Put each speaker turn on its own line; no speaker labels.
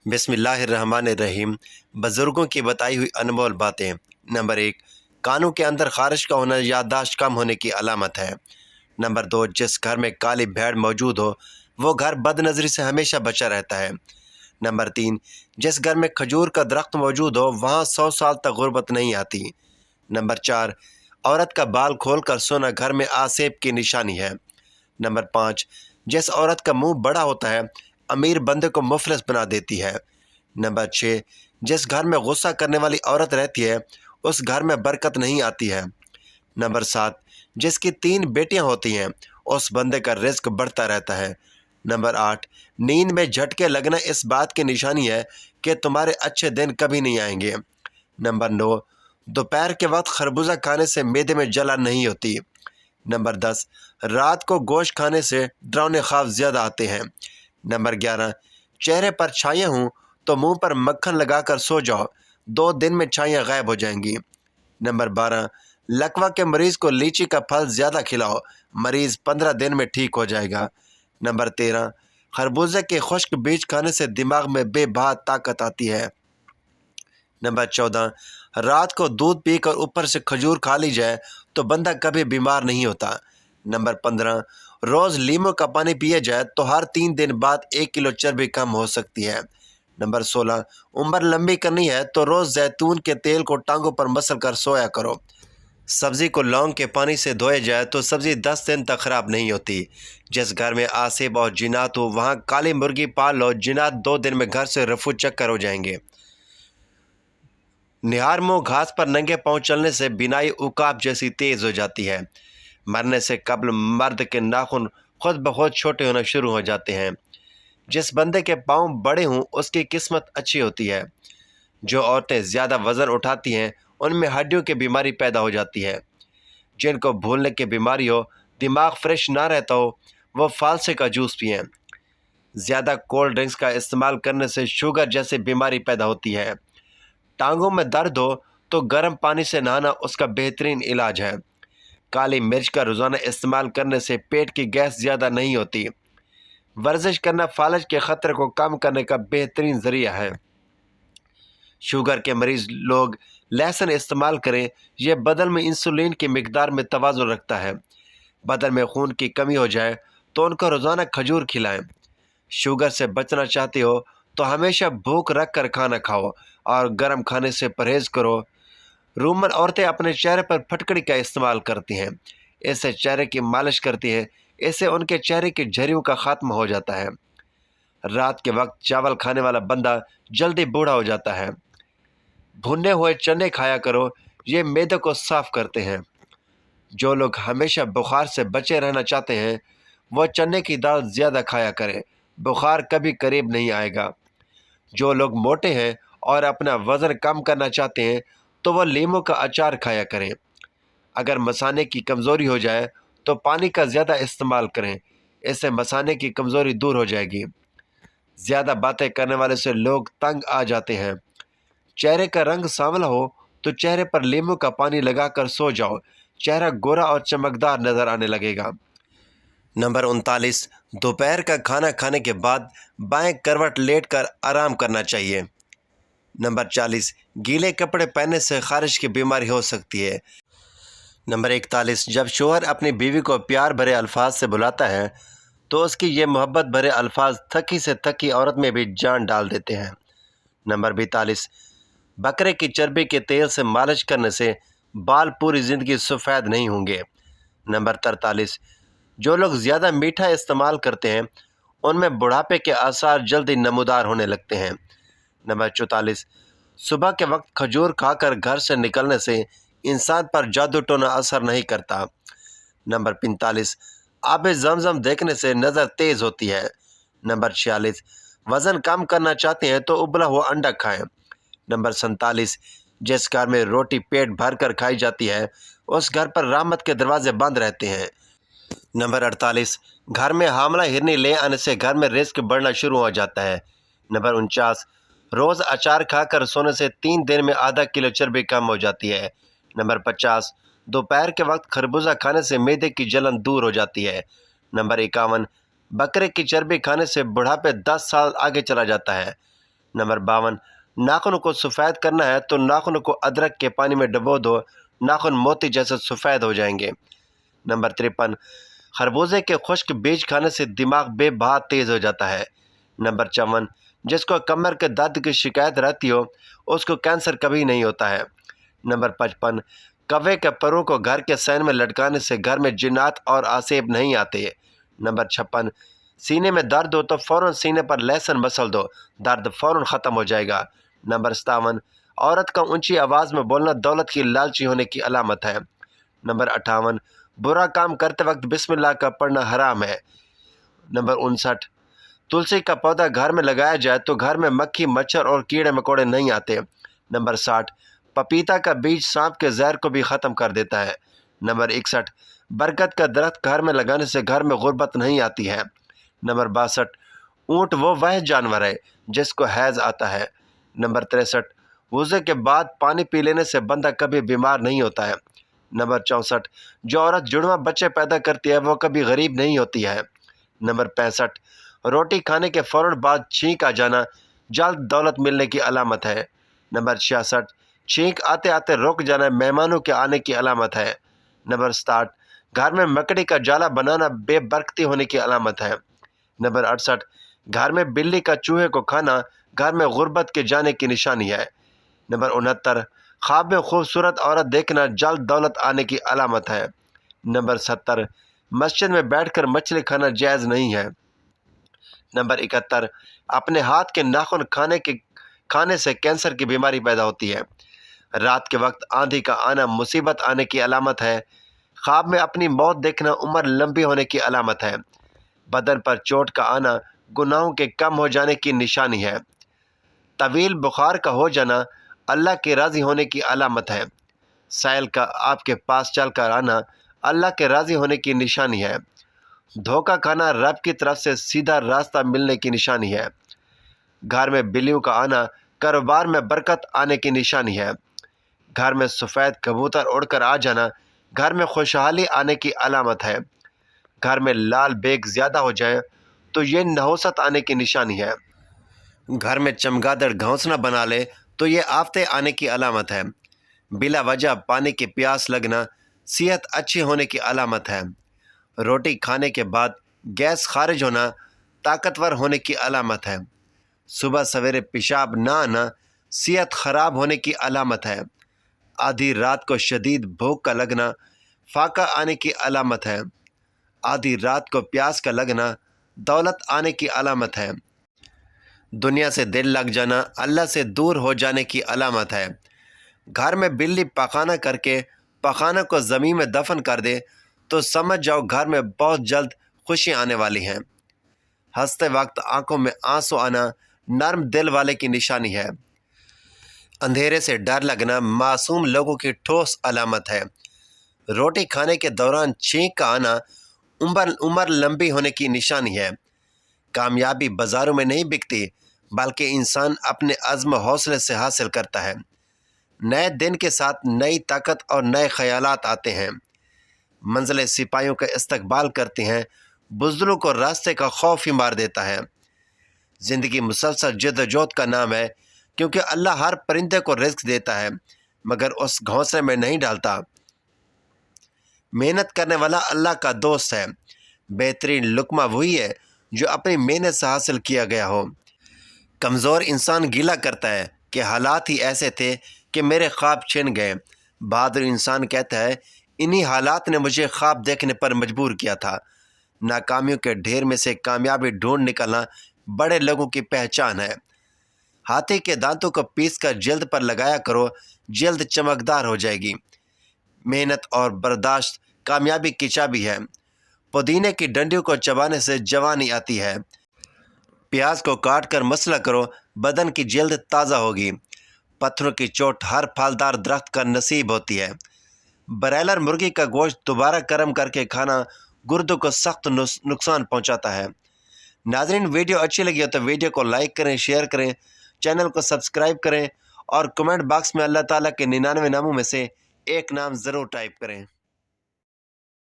बिस्मिल्लाहिर्रहमानिर्रहीम। बुज़ुर्गों की बताई हुई अनमोल बातें। नंबर 1, कानों के अंदर खारिश का होना याददाश्त कम होने की अलामत है। नंबर 2, जिस घर में काली भेड़ मौजूद हो वो घर बदनज़री से हमेशा बचा रहता है। नंबर 3, जिस घर में खजूर का दरख्त मौजूद हो वहाँ 100 साल तक गुर्बत नहीं आती। नंबर 4, औरत का बाल खोल कर सोना घर में आसेब की निशानी है। नंबर 5, जिस औरत का मुंह बड़ा होता है अमीर बंदे को मुफलिस बना देती है। नंबर 6, जिस घर में गुस्सा करने वाली औरत रहती है उस घर में बरकत नहीं आती है। नंबर 7, जिसकी 3 बेटियां होती हैं उस बंदे का रिस्क बढ़ता रहता है। नंबर 8, नींद में झटके लगना इस बात की निशानी है कि तुम्हारे अच्छे दिन कभी नहीं आएंगे। नंबर 9, दोपहर के वक्त खरबूजा खाने से मैदे में जलन नहीं होती। नंबर 10, रात को गोश्त खाने से डरावने ख्वाब ज़्यादा आते हैं। नंबर 11, चेहरे पर छाइयाँ हों तो मुंह पर मक्खन लगाकर सो जाओ, 2 दिन में छाइयाँ गायब हो जाएंगी। नंबर 12, लकवा के मरीज़ को लीची का फल ज़्यादा खिलाओ, मरीज़ 15 दिन में ठीक हो जाएगा। नंबर 13, खरबूजे के खुश्क बीज खाने से दिमाग में बेबाद ताकत आती है। नंबर 14, रात को दूध पीकर ऊपर से खजूर खा ली जाए तो बंदा कभी बीमार नहीं होता। नंबर 15, रोज़ लीमू का पानी पिया जाए तो हर 3 दिन बाद 1 किलो चर्बी कम हो सकती है। नंबर 16, उम्र लंबी करनी है तो रोज़ जैतून के तेल को टांगों पर मसल कर सोया करो। सब्ज़ी को लौंग के पानी से धोया जाए तो सब्ज़ी 10 दिन तक ख़राब नहीं होती। जिस घर में आसिब और जिन्नात हो वहाँ काली मुर्गी पाल लो, जिन्नात 2 दिन में घर से रफू चक्कर हो जाएंगे। निहार मुँह घास पर नंगे पाँव चलने से बिनाई उकाब जैसी तेज़ हो जाती है। मरने से कब्ल मर्द के नाखून खुद ब खुद छोटे होना शुरू हो जाते हैं। जिस बंदे के पाँव बड़े हों उसकी किस्मत अच्छी होती है। जो औरतें ज़्यादा वज़न उठाती हैं उनमें हड्डियों की बीमारी पैदा हो जाती है। जिनको भूलने की बीमारी हो, दिमाग फ्रेश ना रहता हो, वो फालसे का जूस पिएं। ज़्यादा कोल्ड ड्रिंक्स का इस्तेमाल करने से शुगर जैसी बीमारी पैदा होती है। टांगों में दर्द हो तो गर्म पानी से नहाना उसका बेहतरीन इलाज है। काली मिर्च का रोज़ाना इस्तेमाल करने से पेट की गैस ज़्यादा नहीं होती। वर्जिश करना फालज के ख़तरे को कम करने का बेहतरीन ज़रिया है। शुगर के मरीज़ लोग लहसुन इस्तेमाल करें, यह बदन में इंसुलिन की मिकदार में तवाज़ुन रखता है। बदन में खून की कमी हो जाए तो उनको रोज़ाना खजूर खिलाएं। शुगर से बचना चाहते हो तो हमेशा भूख रख कर खाना खाओ और गर्म खाने से परहेज़ करो। रूमन औरतें अपने चेहरे पर फटकड़ी का इस्तेमाल करती हैं, इससे चेहरे की मालिश करती हैं, इससे उनके चेहरे की झुर्रियों का खात्मा हो जाता है। रात के वक्त चावल खाने वाला बंदा जल्दी बूढ़ा हो जाता है। भुने हुए चने खाया करो, ये मैदे को साफ करते हैं। जो लोग हमेशा बुखार से बचे रहना चाहते हैं वह चने की दाल ज़्यादा खाया करें, बुखार कभी करीब नहीं आएगा। जो लोग मोटे हैं और अपना वज़न कम करना चाहते हैं तो वह लीमू का अचार खाया करें। अगर मसाने की कमज़ोरी हो जाए तो पानी का ज़्यादा इस्तेमाल करें, इससे मसाने की कमज़ोरी दूर हो जाएगी। ज़्यादा बातें करने वाले से लोग तंग आ जाते हैं। चेहरे का रंग सांवला हो तो चेहरे पर लीमू का पानी लगाकर सो जाओ, चेहरा गोरा और चमकदार नज़र आने लगेगा। नंबर 39, दोपहर का खाना खाने के बाद बाएं करवट लेटकर आराम करना चाहिए। नंबर 40, गीले कपड़े पहनने से खारिश की बीमारी हो सकती है। नंबर 41, जब शोहर अपनी बीवी को प्यार भरे अल्फाज से बुलाता है तो उसकी ये मोहब्बत भरे अल्फाज थकी से थकी औरत में भी जान डाल देते हैं। नंबर 42, बकरे की चर्बी के तेल से मालिश करने से बाल पूरी ज़िंदगी सफ़ेद नहीं होंगे। नंबर 43, जो लोग ज़्यादा मीठा इस्तेमाल करते हैं उनमें बुढ़ापे के आसार जल्दी नमूदार होने लगते हैं। नंबर 44, सुबह के वक्त खजूर खाकर घर से निकलने से इंसान पर जादू टोना असर नहीं करता। नंबर 45, आब ज़मज़म देखने से नज़र तेज़ होती है। नंबर 46, वज़न कम करना चाहते हैं तो उबला हुआ अंडा खाएं। नंबर 47, जिस घर में रोटी पेट भर कर खाई जाती है उस घर पर रहमत के दरवाजे बंद रहते हैं। नंबर 48, घर में हामला हिरनी ले आने से घर में रिस्क बढ़ना शुरू हो जाता है। नंबर 49, रोज़ अचार खाकर सोने से 3 दिन में आधा किलो चर्बी कम हो जाती है। नंबर 50, दोपहर के वक्त खरबूजा खाने से मैदे की जलन दूर हो जाती है। नंबर 51, बकरे की चर्बी खाने से बुढ़ापे 10 साल आगे चला जाता है। नंबर 52, नाखूनों को सफ़ेद करना है तो नाखूनों को अदरक के पानी में डुबो दो, नाखून मोती जैसे सफ़ेद हो जाएंगे। नंबर 53, खरबूजे के खुश्क बीज खाने से दिमाग बेबहा तेज़ हो जाता है। नंबर 54, जिसको कमर के दर्द की शिकायत रहती हो उसको कैंसर कभी नहीं होता है। नंबर 55, कौवे के परों को घर के सैन में लटकाने से घर में जिन्नात और आसेब नहीं आते। नंबर 56, सीने में दर्द हो तो फ़ौरन सीने पर लहसुन मसल दो, दर्द फ़ौरन ख़त्म हो जाएगा। नंबर 57, औरत का ऊंची आवाज़ में बोलना दौलत की लालची होने की अलामत है। नंबर 58, बुरा काम करते वक्त बिस्मिल्लाह का पढ़ना हराम है। नंबर 59, तुलसी का पौधा घर में लगाया जाए तो घर में मक्खी मच्छर और कीड़े मकोड़े नहीं आते। नंबर 60, पपीता का बीज सांप के जहर को भी ख़त्म कर देता है। नंबर 61, बरगद का दरख्त घर में लगाने से घर में गुर्बत नहीं आती है। नंबर 62, ऊँट वह जानवर है जिसको हैज़ आता है। नंबर 63, वज़ू के बाद पानी पी लेने से बंदा कभी बीमार नहीं होता है। नंबर 64, जो औरत जुड़वा बच्चे पैदा करती है वो कभी गरीब नहीं होती है। नंबर 65, रोटी खाने के फ़ौरन बाद छींक आ जाना जल्द दौलत मिलने की अलामत है। नंबर 66, छींक आते आते रुक जाना मेहमानों के आने की अलामत है। नंबर 67, घर में मकड़ी का जाला बनाना बेबरकती होने की अलामत है। नंबर 68, घर में बिल्ली का चूहे को खाना घर में गुर्बत के जाने की निशानी है। नंबर 69, ख्वाब में खूबसूरत औरत देखना जल्द दौलत आने की अलामत है। नंबर 70, मस्जिद में बैठकर मछली खाना जायज़ नहीं है। नंबर 71, अपने हाथ के नाखून खाने से कैंसर की बीमारी पैदा होती है। रात के वक्त आंधी का आना मुसीबत आने की अलामत है। ख्वाब में अपनी मौत देखना उम्र लंबी होने की अलामत है। बदन पर चोट का आना गुनाहों के कम हो जाने की निशानी है। तवील बुखार का हो जाना अल्लाह के राज़ी होने की अलामत है। सैल का आपके पास चल कर आना अल्लाह के राज़ी होने की निशानी है। धोखा खाना रब की तरफ से सीधा रास्ता मिलने की निशानी है। घर में बिल्लियों का आना कारोबार में बरकत आने की निशानी है। घर में सफ़ेद कबूतर उड़कर आ जाना घर में खुशहाली आने की अलामत है। घर में लाल बेग ज़्यादा हो जाए तो ये नहुसत आने की निशानी है। घर में चमगादड़ घोंसला बना ले तो ये आफते आने की अलामत है। बिला वजह पानी की प्यास लगना सेहत अच्छी होने की अलामत है। रोटी खाने के बाद गैस खारिज होना ताकतवर होने की अलामत है। सुबह सवेरे पेशाब ना आना सेहत ख़राब होने की अलामत है। आधी रात को शदीद भूख का लगना फाका आने की अलामत है। आधी रात को प्यास का लगना दौलत आने की अलामत है। दुनिया से दिल लग जाना अल्लाह से दूर हो जाने की अलामत है। घर में बिल्ली पखाना करके पखाना को ज़मीन में दफन कर दे तो समझ जाओ घर में बहुत जल्द खुशी आने वाली है। हंसते वक्त आंखों में आंसू आना नर्म दिल वाले की निशानी है। अंधेरे से डर लगना मासूम लोगों की ठोस अलामत है। रोटी खाने के दौरान छींक का आना उम्र लंबी होने की निशानी है। कामयाबी बाज़ारों में नहीं बिकती बल्कि इंसान अपने अज़्म हौसले से हासिल करता है। नए दिन के साथ नई ताकत और नए ख़यालात आते हैं। मंजिलें सिपाहियों का इस्तकबाल करती हैं, बुज़दिलों को रास्ते का खौफ ही मार देता है। ज़िंदगी मुसलसल जद्दोजहद का नाम है क्योंकि अल्लाह हर परिंदे को रिज़्क देता है मगर उस घोंसले में नहीं डालता। मेहनत करने वाला अल्लाह का दोस्त है। बेहतरीन लुक़मा वही है जो अपनी मेहनत से हासिल किया गया हो। कमज़ोर इंसान गिला करता है कि हालात ही ऐसे थे कि मेरे ख्वाब छिन गए। बहादुर इंसान कहता है इन्हीं हालात ने मुझे ख्वाब देखने पर मजबूर किया था। नाकामियों के ढेर में से कामयाबी ढूंढ निकलना बड़े लोगों की पहचान है। हाथी के दांतों को पीस कर जल्द पर लगाया करो, जल्द चमकदार हो जाएगी। मेहनत और बर्दाश्त कामयाबी की चाबी है। पुदीने की डंडियों को चबाने से जवानी आती है। प्याज को काट कर मसला करो, बदन की जल्द ताज़ा होगी। पत्थरों की चोट हर फलदार दरख्त का नसीब होती है। ब्रायलर मुर्गी का गोश्त दोबारा गर्म करके खाना गुर्दों को सख्त नुकसान पहुंचाता है। नाज़रीन, वीडियो अच्छी लगी हो तो वीडियो को लाइक करें, शेयर करें, चैनल को सब्सक्राइब करें और कमेंट बॉक्स में अल्लाह ताला के 99 नामों में से एक नाम ज़रूर टाइप करें।